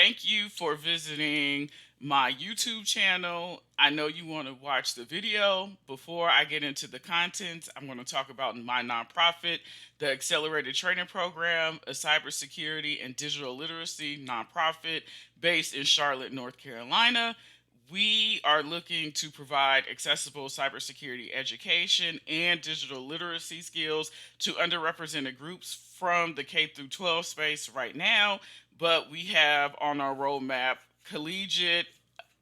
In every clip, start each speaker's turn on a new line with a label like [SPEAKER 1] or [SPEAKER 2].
[SPEAKER 1] thank you for visiting my YouTube channel. I know you want to watch the video. Before I get into the content, I'm going to talk about my nonprofit, the Accelerated Training Program, a cybersecurity and digital literacy nonprofit based in Charlotte, North Carolina. We are looking to provide accessible cybersecurity education and digital literacy skills to underrepresented groups from the K through 12 space right now, but we have on our roadmap collegiate,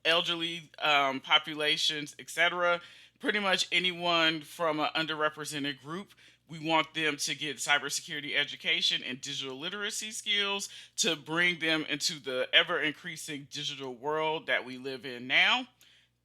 [SPEAKER 1] elderly populations, etc. Pretty much anyone from an underrepresented group. We want them to get cybersecurity education and digital literacy skills to bring them into the ever increasing digital world that we live in now.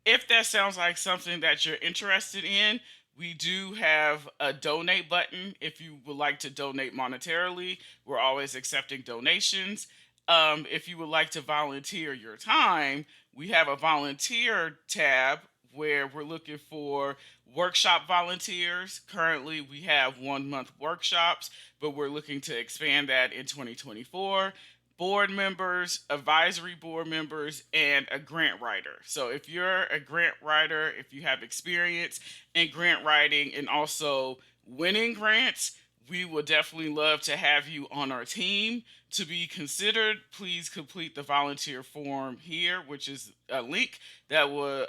[SPEAKER 1] If that sounds like something that you're interested in, we do have a donate button if you would like to donate monetarily. We're always accepting donations. If you would like to volunteer your time, we have a volunteer tab where we're looking for workshop volunteers. Currently, we have 1 month workshops, but we're looking to expand that in 2024. Board members, advisory board members, and a grant writer. So if you're a grant writer, if you have experience in grant writing and also winning grants, we would definitely love to have you on our team. To be considered, please complete the volunteer form here, which is a link that will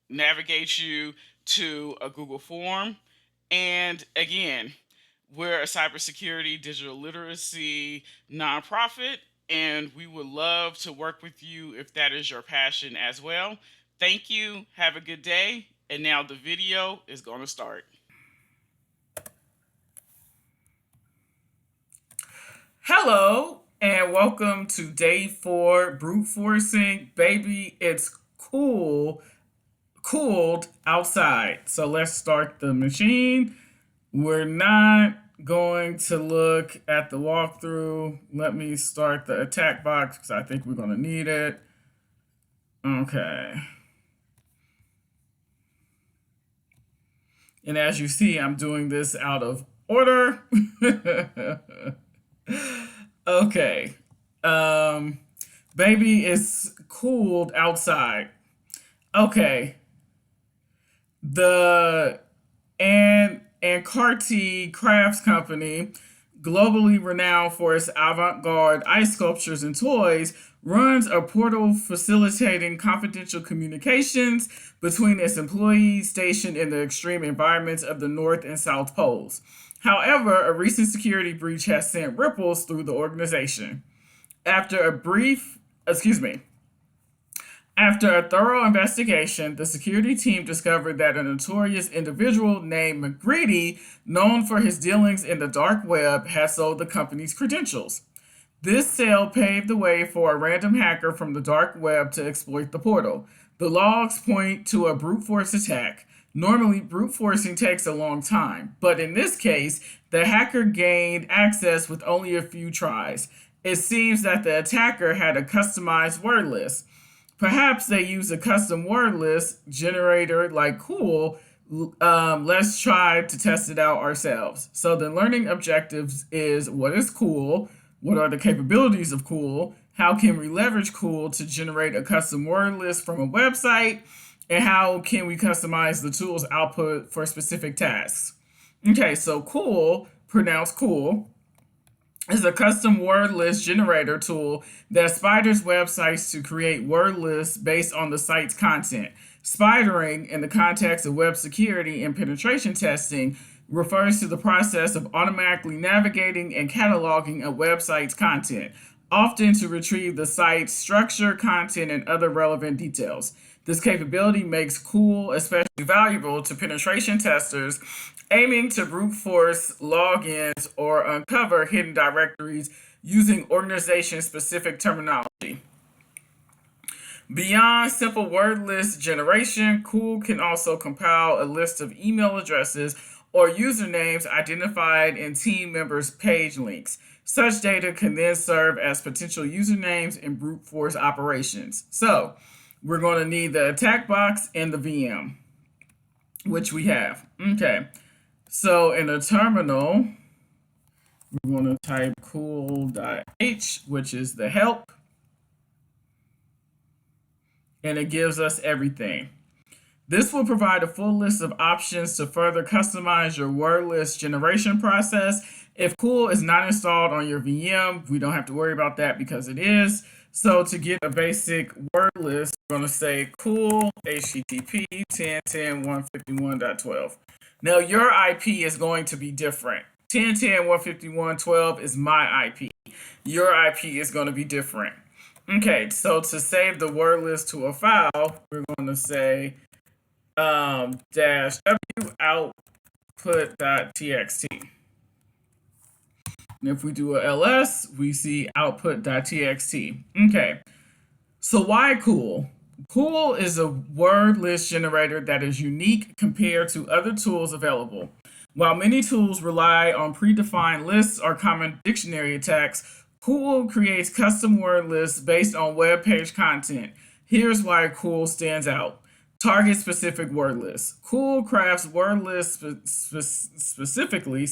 [SPEAKER 1] navigate you to a Google form. And again, we're a cybersecurity, digital literacy nonprofit, and we would love to work with you if that is your passion as well. Thank you. Have a good day. And now the video is going to start. Hello, and welcome to day 4 brute forcing. Baby, it's cooled outside. So let's start the machine. We're not going to look at the walkthrough. Let me start the attack box because I think we're going to need it. Okay. And as you see, I'm doing this out of order. Okay. Baby, it's cooled outside. Okay. The Cartier Crafts Company, globally renowned for its avant-garde ice sculptures and toys, runs a portal facilitating confidential communications between its employees stationed in the extreme environments of the North and South Poles. However, a recent security breach has sent ripples through the organization. After a thorough investigation, the security team discovered that a notorious individual named McGreedy, known for his dealings in the dark web, had sold the company's credentials. This sale paved the way for a random hacker from the dark web to exploit the portal. The logs point to a brute force attack. Normally, brute forcing takes a long time, but in this case, the hacker gained access with only a few tries. It seems that the attacker had a customized word list. Perhaps they use a custom word list generator like Cool. Let's try to test it out ourselves. So the learning objectives is: what is Cool? What are the capabilities of Cool? How can we leverage Cool to generate a custom word list from a website? And how can we customize the tool's output for specific tasks? Okay, so Cool, pronounced Cool, is a custom word list generator tool that spiders websites to create word lists based on the site's content. Spidering, in the context of web security and penetration testing, refers to the process of automatically navigating and cataloging a website's content, often to retrieve the site's structure, content, and other relevant details. This capability makes Cool especially valuable to penetration testers aiming to brute force logins or uncover hidden directories using organization-specific terminology. Beyond simple word list generation, Cool can also compile a list of email addresses or usernames identified in team members' page links. Such data can then serve as potential usernames in brute force operations. So, we're going to need the attack box and the VM, which we have. Okay. So in the terminal, we're going to type cool.h, which is the help. and it gives us everything. This will provide a full list of options to further customize your word list generation process. If Cool is not installed on your VM, we don't have to worry about that because it is. So to get a basic word list, we're going to say cool HTTP 10.10.151.12. Now your IP is going to be different. 10.10.151.12 is my IP. Your IP is going to be different. Okay, so to save the word list to a file, we're going to say dash w output.txt. And if we do a ls, we see output.txt. Okay, so why Cool? Cool is a word list generator that is unique compared to other tools available. While many tools rely on predefined lists or common dictionary attacks, Cool creates custom word lists based on web page content. Here's why Cool stands out. Target specific word lists. Cool crafts word lists specifically,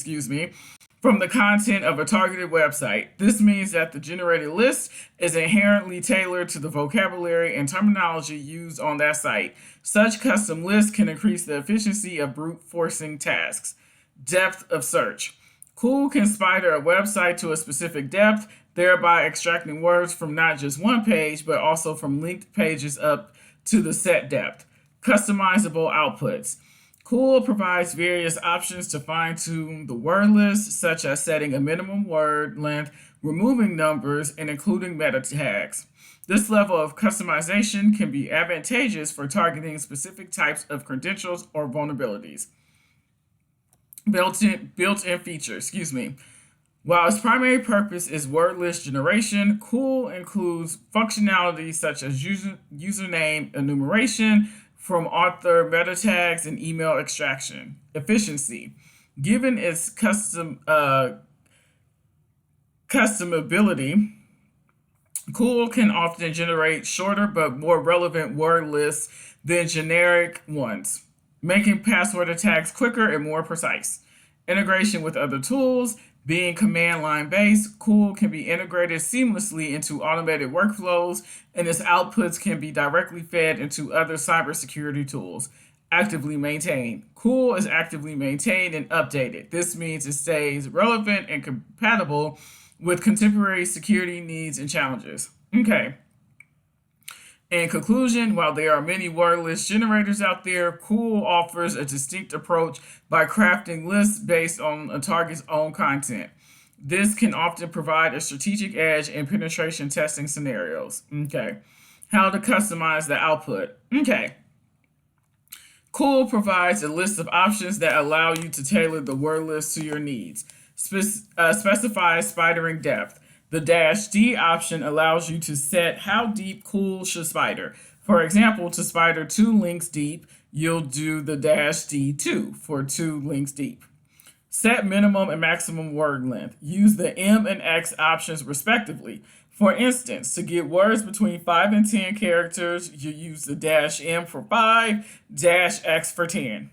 [SPEAKER 1] from the content of a targeted website. This means that the generated list is inherently tailored to the vocabulary and terminology used on that site. Such custom lists can increase the efficiency of brute forcing tasks. Depth of search. Cool can spider a website to a specific depth, thereby extracting words from not just one page, but also from linked pages up to the set depth. Customizable outputs. Cool provides various options to fine-tune the word list, such as setting a minimum word length, removing numbers, and including meta tags. This level of customization can be advantageous for targeting specific types of credentials or vulnerabilities. Built-in features, While its primary purpose is word list generation, Cool includes functionality such as username enumeration, from author meta tags and email extraction. Efficiency. Given its customability, Cool can often generate shorter but more relevant word lists than generic ones, making password attacks quicker and more precise. Integration with other tools. Being command line based, Cool can be integrated seamlessly into automated workflows, and its outputs can be directly fed into other cybersecurity tools. Actively maintained. Cool is actively maintained and updated. This means it stays relevant and compatible with contemporary security needs and challenges. Okay. In conclusion, while there are many word list generators out there, Cool offers a distinct approach by crafting lists based on a target's own content. This can often provide a strategic edge in penetration testing scenarios. Okay. How to customize the output. Okay. Cool provides a list of options that allow you to tailor the word list to your needs. Specify spidering depth. The -D option allows you to set how deep Cool should spider. For example, to spider 2 links deep, you'll do the -D2 for 2 links deep. Set minimum and maximum word length. Use the M and X options respectively. For instance, to get words between 5 and 10 characters, you use the -M for 5, -X for 10.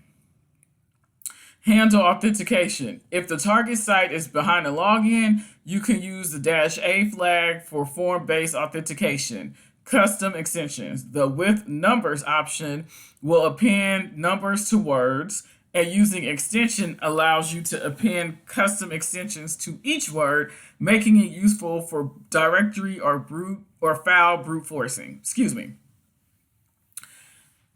[SPEAKER 1] Handle authentication. If the target site is behind a login, you can use the -A flag for form-based authentication. Custom extensions. The with numbers option will append numbers to words, and using extension allows you to append custom extensions to each word, making it useful for directory or file brute forcing.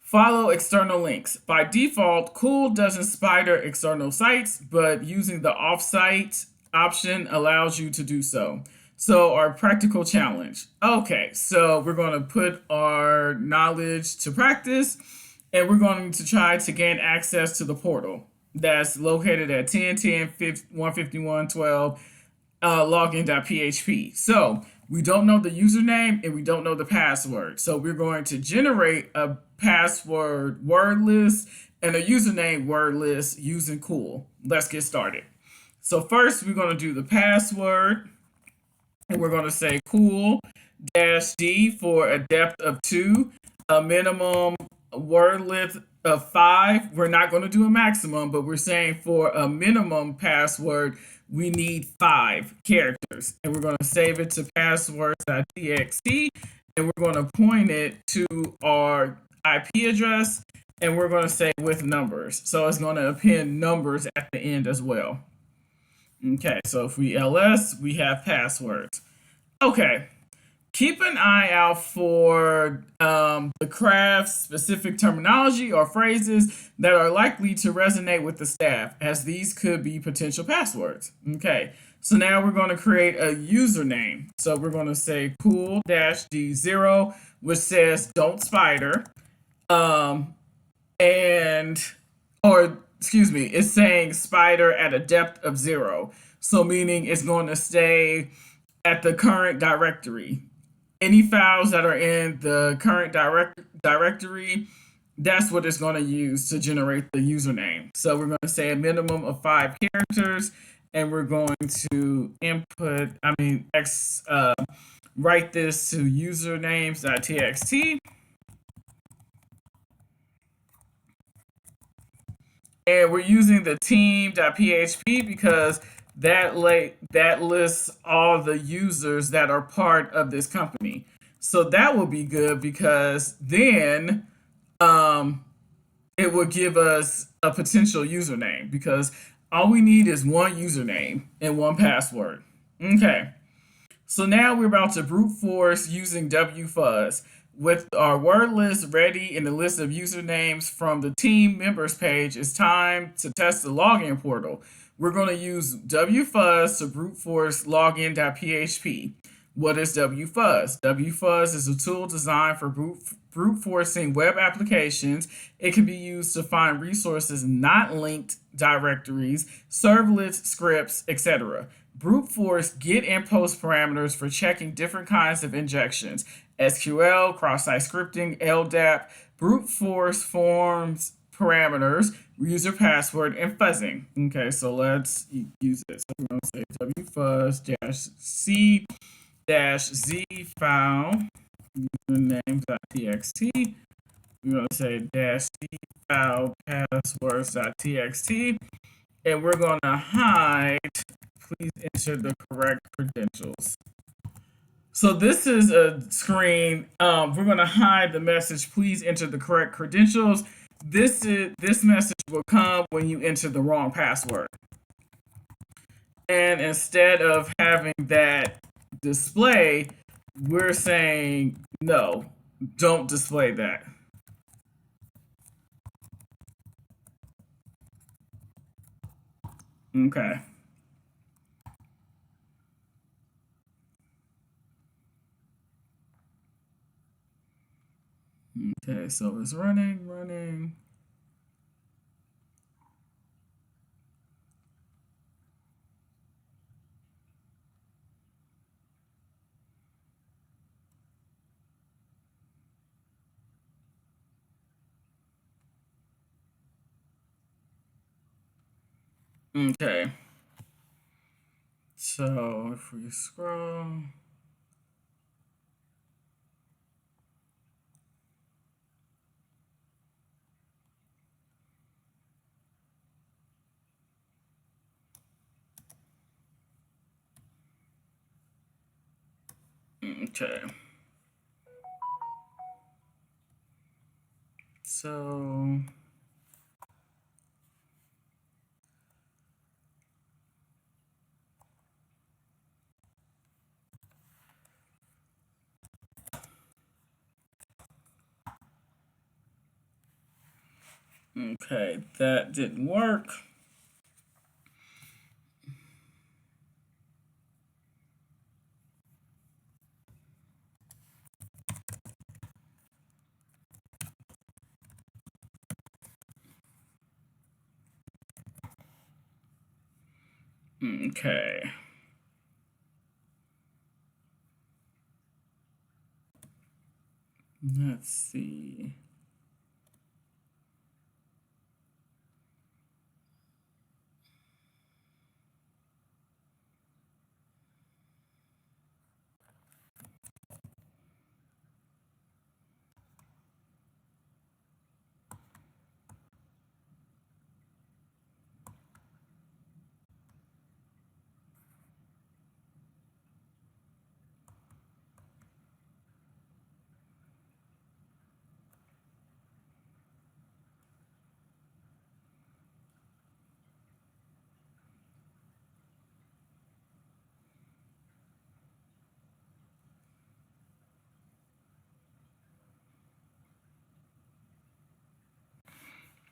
[SPEAKER 1] Follow external links. By default, Cool doesn't spider external sites, but using the offsite option allows you to do so. So our practical challenge. Okay, so we're going to put our knowledge to practice, and we're going to try to gain access to the portal that's located at 10.10.151.12 login.php. So we don't know the username and we don't know the password. So we're going to generate a password word list and a username word list using Cool. Let's get started. So first we're going to do the password, and we're going to say cool-d for a depth of 2, a minimum word length of 5. We're not going to do a maximum, but we're saying for a minimum password, we need 5 characters. And we're going to save it to passwords.txt, and we're going to point it to our IP address, and we're going to say with numbers. So it's going to append numbers at the end as well. Okay, so if we ls, we have passwords. Okay, keep an eye out for the craft specific terminology or phrases that are likely to resonate with the staff, as these could be potential passwords. Okay, so now we're going to create a username. So we're going to say pool-d0, which says don't spider. And, or excuse me, it's saying spider at a depth of 0. So meaning it's going to stay at the current directory. Any files that are in the current directory, that's what it's going to use to generate the username. So we're going to say a minimum of 5 characters, and we're going to write this to usernames.txt. And we're using the team.php because that lists all the users that are part of this company. So that will be good because then um, it will give us a potential username because all we need is one username and one password. Okay. So now we're about to brute force using wfuzz. With our word list ready and the list of usernames from the team members page, it's time to test the login portal. We're going to use wfuzz to brute force login.php. What is wfuzz? Wfuzz is a tool designed for brute forcing web applications. It can be used to find resources not linked directories, servlets, scripts, etc. Brute force get and post parameters for checking different kinds of injections. SQL, cross-site scripting, LDAP, brute force forms parameters, user password, and fuzzing. Okay, so let's use it. So we're going to say wfuzz-c -z file username.txt. We're going to say -c file passwords.txt, and we're going to hide. Please enter the correct credentials. So this is a screen. We're going to hide the message. Please enter the correct credentials. This message will come when you enter the wrong password. And instead of having that display, we're saying no, don't display that. Okay. Okay, so it's running. Okay. So if we scroll. Okay. So okay, that didn't work. Okay. Let's see.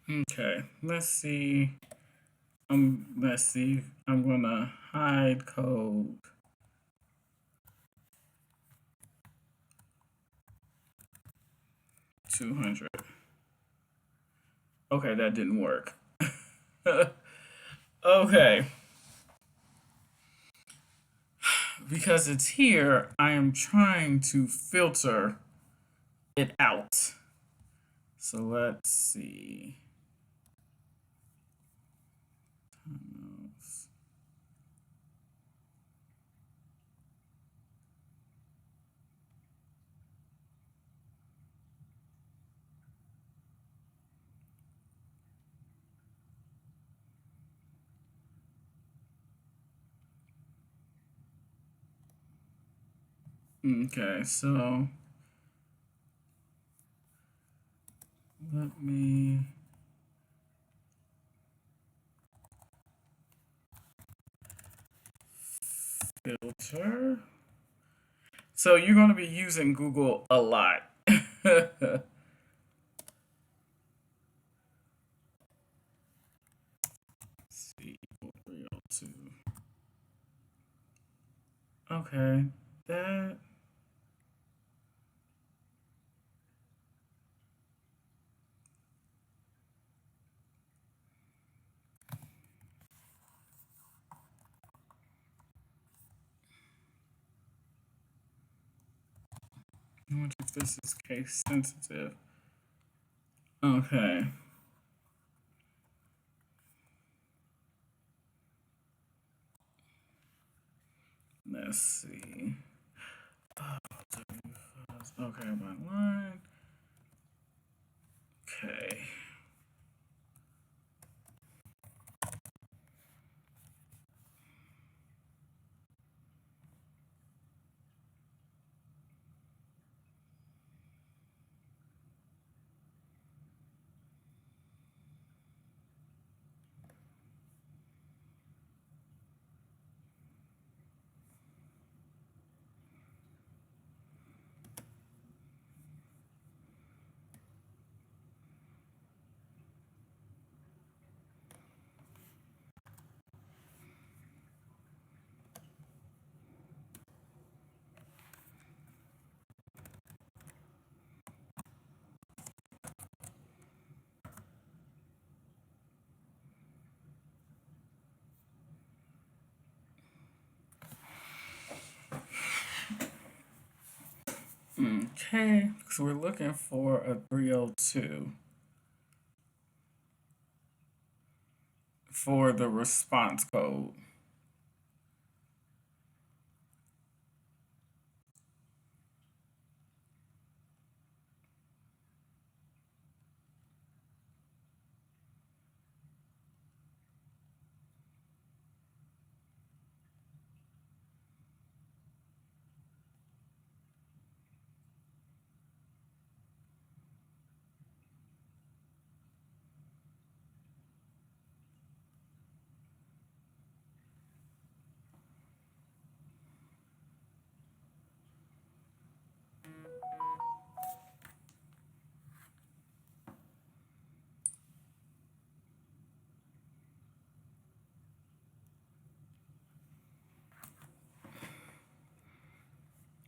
[SPEAKER 2] Okay, let's see. Let's see. I'm gonna hide code 200. Okay, that didn't work. Okay, because it's here, I am trying to filter it out. So let's see. Okay, so let me filter. So you're going to be using Google a lot. See, 302. Okay, that. I wonder if this is case sensitive. Okay, let's see. Okay, my line. Okay. Okay, so we're looking for a 302 for the response code.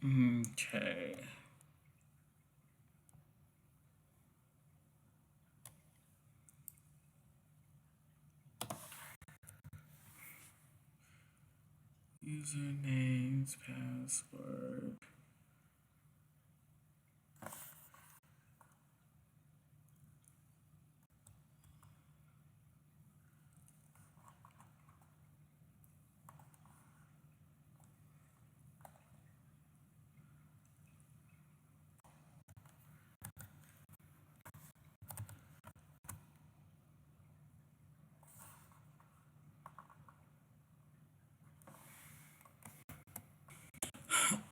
[SPEAKER 2] Okay. Usernames, password.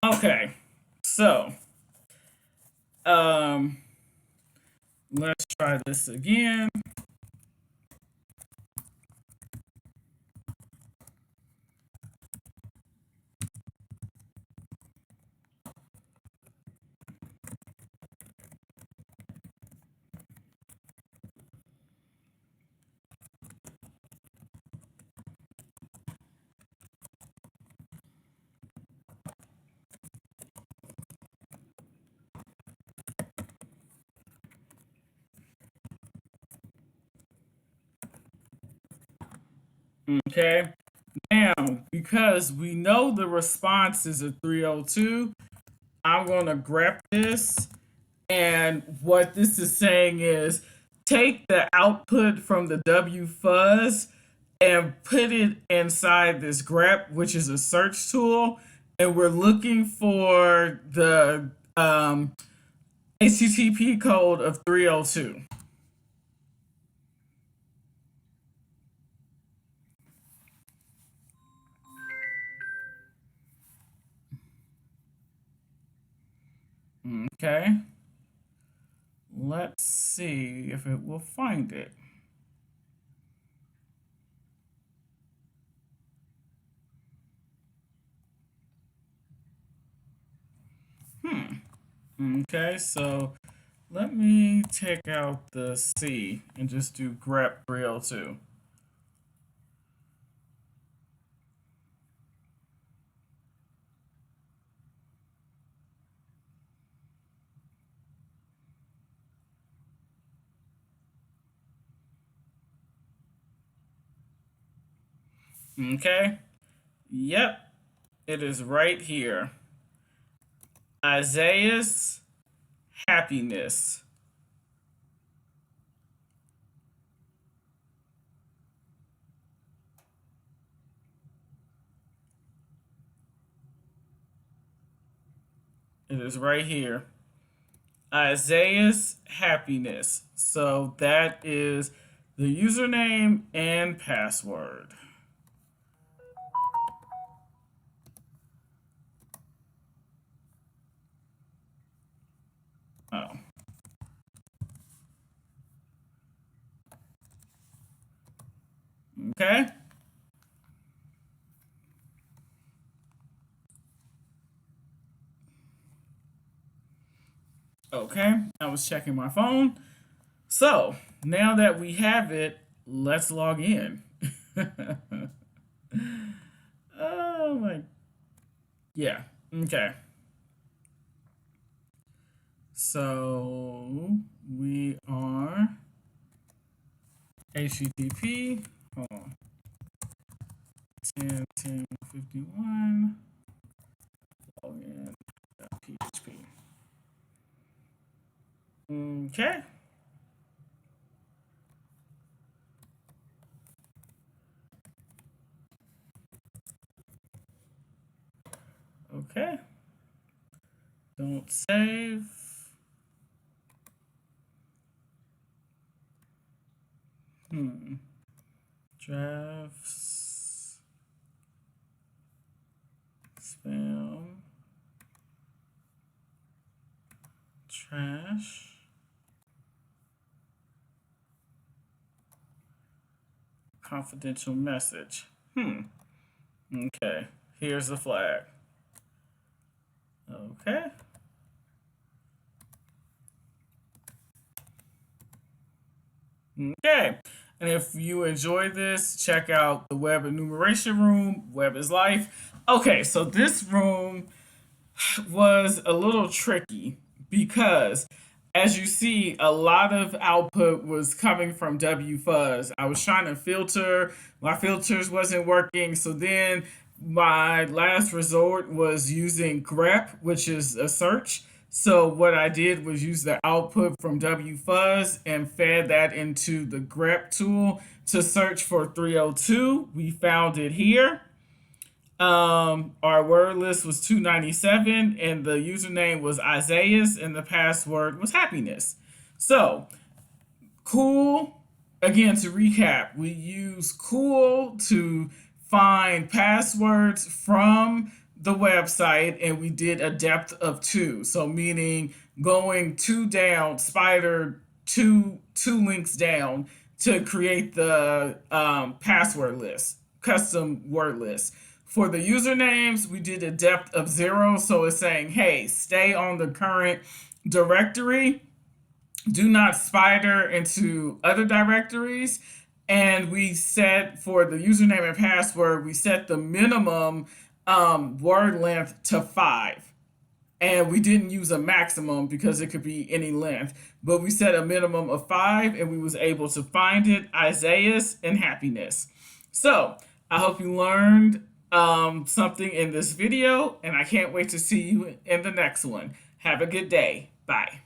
[SPEAKER 2] Okay, so um, let's try this again. Okay. Now, because we know the response is a 302, I'm going to grep this. And what this is saying is take the output from the W fuzz and put it inside this grep, which is a search tool. And we're looking for the HTTP code of 302. Okay. Let's see if it will find it. Okay, so let me take out the C and just do grep 302. Okay. Yep, it is right here. Isaiah's happiness. It is right here. Isaiah's happiness. So that is the username and password. Oh. Okay. Okay. I was checking my phone. So now that we have it, let's log in. Oh my. Yeah. Okay. So we are HTTP. Hold on. 10.10.51. Login. PHP. Okay. Okay. Don't save. Drafts. Spam. Trash. Confidential message. Okay. Here's the flag. Okay. Okay. And if you enjoy this, check out the web enumeration room. Web is life. Okay, so this room was a little tricky because as you see, a lot of output was coming from WFuzz. I was trying to filter, my filters wasn't working, so then my last resort was using grep, which is a search. So what I did was use the output from WFuzz and fed that into the grep tool to search for 302. We found it here. Our word list was 297, and the username was Isaiah's, and the password was happiness. So, cool. Again, to recap, we use cool to find passwords from the website, and we did a depth of two. So, meaning going two down, spider two links down to create the password list, custom word list. For the usernames, we did a depth of 0. So it's saying, hey, stay on the current directory. Do not spider into other directories. And we set for the username and password, we set the minimum word length to 5. And we didn't use a maximum because it could be any length. But we set a minimum of 5, and we was able to find it, Isaiah's and happiness. So I hope you learned something in this video, and I can't wait to see you in the next one. Have a good day. Bye.